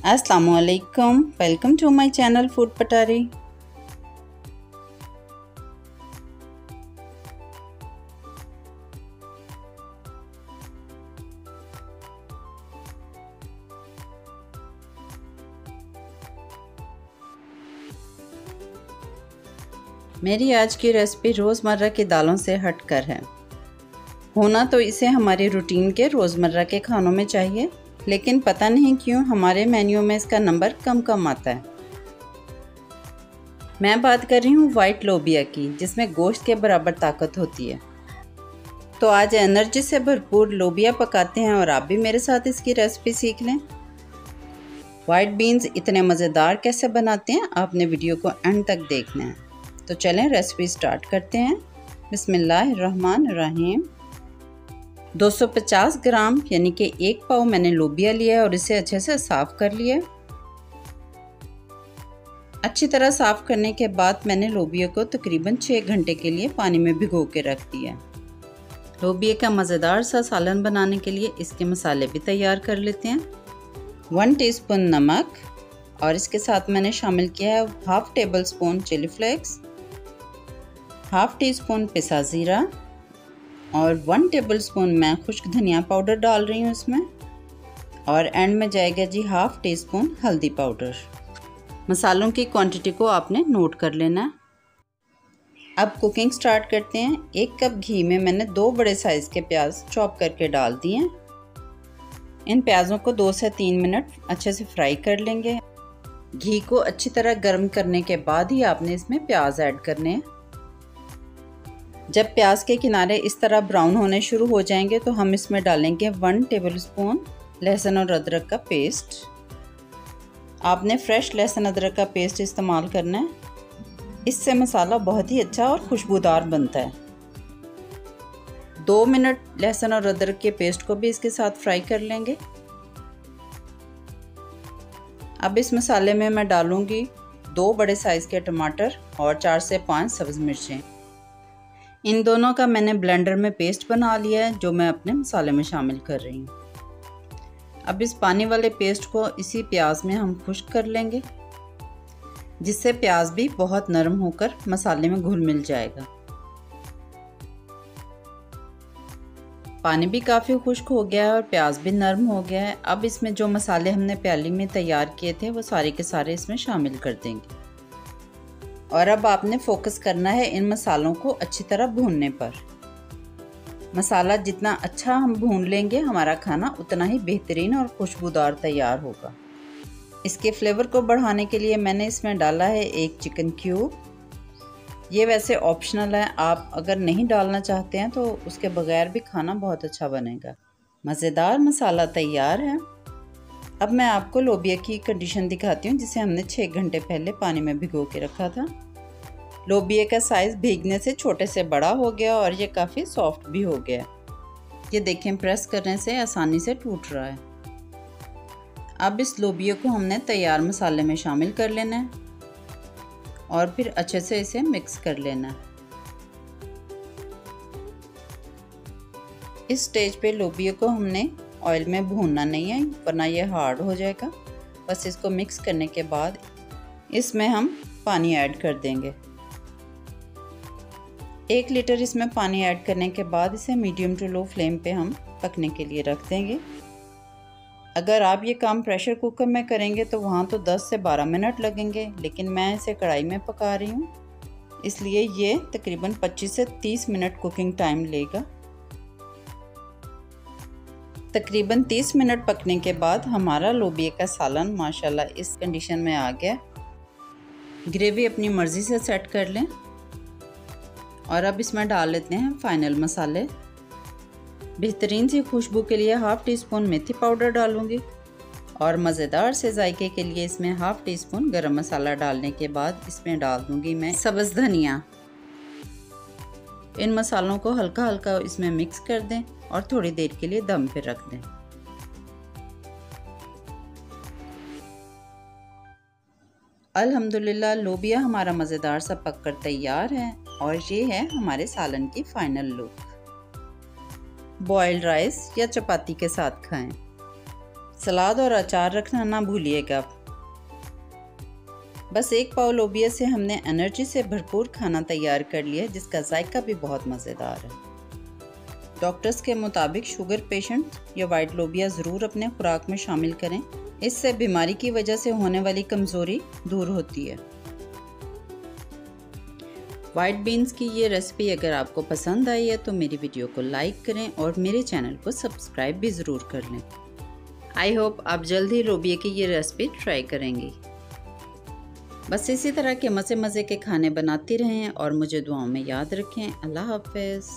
अस्सलामुअलैकुम, welcome to my channel food Patari. मेरी आज की रेसिपी रोज़मर्रा की दालों से हटकर है। होना तो इसे हमारी रूटीन के रोज़मर्रा के खानों में चाहिए, लेकिन पता नहीं क्यों हमारे मेन्यू में इसका नंबर कम आता है। मैं बात कर रही हूँ वाइट लोबिया की, जिसमें गोश्त के बराबर ताकत होती है। तो आज एनर्जी से भरपूर लोबिया पकाते हैं और आप भी मेरे साथ इसकी रेसिपी सीख लें। वाइट बीन्स इतने मज़ेदार कैसे बनाते हैं, आपने वीडियो को एंड तक देखना है। तो चलें रेसिपी स्टार्ट करते हैं। बिस्मिल्लाहिर्रहमानिर्रहीम। 250 ग्राम यानी कि 1 पाव मैंने लोबिया लिया है और इसे अच्छे से साफ़ कर लिया। अच्छी तरह साफ़ करने के बाद मैंने लोबिया को तकरीबन 6 घंटे के लिए पानी में भिगो के रख दिया। लोबिया का मज़ेदार सा सालन बनाने के लिए इसके मसाले भी तैयार कर लेते हैं। 1 टीस्पून नमक और इसके साथ मैंने शामिल किया है half tablespoon chilli flakes, half teaspoon पिसा ज़ीरा और 1 टेबल स्पून मैं खुश्क धनिया पाउडर डाल रही हूँ इसमें। और एंड में जाएगा जी हाफ़ टी स्पून हल्दी पाउडर। मसालों की क्वांटिटी को आपने नोट कर लेना है। अब कुकिंग स्टार्ट करते हैं। 1 कप घी में मैंने 2 बड़े साइज़ के प्याज चॉप करके डाल दिए। इन प्याज़ों को 2 से 3 मिनट अच्छे से फ्राई कर लेंगे। घी को अच्छी तरह गर्म करने के बाद ही आपने इसमें प्याज ऐड करने हैं। जब प्याज के किनारे इस तरह ब्राउन होने शुरू हो जाएंगे तो हम इसमें डालेंगे 1 टेबलस्पून लहसुन और अदरक का पेस्ट। आपने फ्रेश लहसुन अदरक का पेस्ट इस्तेमाल करना है, इससे मसाला बहुत ही अच्छा और खुशबूदार बनता है। 2 मिनट लहसुन और अदरक के पेस्ट को भी इसके साथ फ्राई कर लेंगे। अब इस मसाले में मैं डालूंगी 2 बड़े साइज़ के टमाटर और 4 से 5 सब्ज़ मिर्चें। इन दोनों का मैंने ब्लेंडर में पेस्ट बना लिया है, जो मैं अपने मसाले में शामिल कर रही हूँ। अब इस पानी वाले पेस्ट को इसी प्याज में हम खुश्क कर लेंगे, जिससे प्याज भी बहुत नरम होकर मसाले में घुल मिल जाएगा। पानी भी काफ़ी खुश्क हो गया है और प्याज भी नरम हो गया है। अब इसमें जो मसाले हमने प्याली में तैयार किए थे वो सारे के सारे इसमें शामिल कर देंगे। और अब आपने फोकस करना है इन मसालों को अच्छी तरह भूनने पर। मसाला जितना अच्छा हम भून लेंगे, हमारा खाना उतना ही बेहतरीन और खुशबूदार तैयार होगा। इसके फ्लेवर को बढ़ाने के लिए मैंने इसमें डाला है 1 चिकन क्यूब। ये वैसे ऑप्शनल है, आप अगर नहीं डालना चाहते हैं तो उसके बगैर भी खाना बहुत अच्छा बनेगा। मज़ेदार मसाला तैयार है। अब मैं आपको लोबिया की कंडीशन दिखाती हूँ, जिसे हमने 6 घंटे पहले पानी में भिगो के रखा था। लोबिया का साइज़ भीगने से छोटे से बड़ा हो गया और ये काफ़ी सॉफ्ट भी हो गया। ये देखें, प्रेस करने से आसानी से टूट रहा है। अब इस लोबिया को हमने तैयार मसाले में शामिल कर लेना है और फिर अच्छे से इसे मिक्स कर लेना है। इस स्टेज पे लोबिया को हमने ऑयल में भूनना नहीं है, वरना ये हार्ड हो जाएगा। बस इसको मिक्स करने के बाद इसमें हम पानी ऐड कर देंगे। 1 लीटर इसमें पानी ऐड करने के बाद इसे मीडियम टू लो फ्लेम पे हम पकने के लिए रख देंगे। अगर आप ये काम प्रेशर कुकर में करेंगे तो वहाँ तो 10 से 12 मिनट लगेंगे, लेकिन मैं इसे कढ़ाई में पका रही हूँ, इसलिए ये तकरीबन 25 से 30 मिनट कुकिंग टाइम लेगा। तकरीबन 30 मिनट पकने के बाद हमारा लोबिया का सालन माशाल्लाह इस कंडीशन में आ गया। ग्रेवी अपनी मर्ज़ी से सेट कर लें। और अब इसमें डाल लेते हैं फाइनल मसाले। बेहतरीन सी खुशबू के लिए हाफ़ टी स्पून मेथी पाउडर डालूंगी और मज़ेदार से जायके के लिए इसमें हाफ़ टी स्पून गरम मसाला डालने के बाद इसमें डाल दूंगी मैं सब्ज़ धनिया। इन मसालों को हल्का हल्का इसमें मिक्स कर दें और थोड़ी देर के लिए दम पे रख दें। अल्हम्दुलिल्लाह लोबिया हमारा मज़ेदार सा पककर तैयार है और ये है हमारे सालन की फाइनल लुक। बॉइल्ड राइस या चपाती के साथ खाएं। सलाद और अचार रखना ना भूलिएगा। बस 1 पाव लोबिया से हमने एनर्जी से भरपूर खाना तैयार कर लिया है, जिसका जायका भी बहुत मज़ेदार है। डॉक्टर्स के मुताबिक शुगर पेशेंट या वाइट लोबिया ज़रूर अपने खुराक में शामिल करें। इससे बीमारी की वजह से होने वाली कमज़ोरी दूर होती है। वाइट बीन्स की ये रेसिपी अगर आपको पसंद आई है तो मेरी वीडियो को लाइक करें और मेरे चैनल को सब्सक्राइब भी ज़रूर कर लें। आई होप आप जल्द ही लोबिया की ये रेसिपी ट्राई करेंगी। बस इसी तरह के मज़े के खाने बनाती रहें और मुझे दुआओं में याद रखें। अल्लाह हाफ़िज़।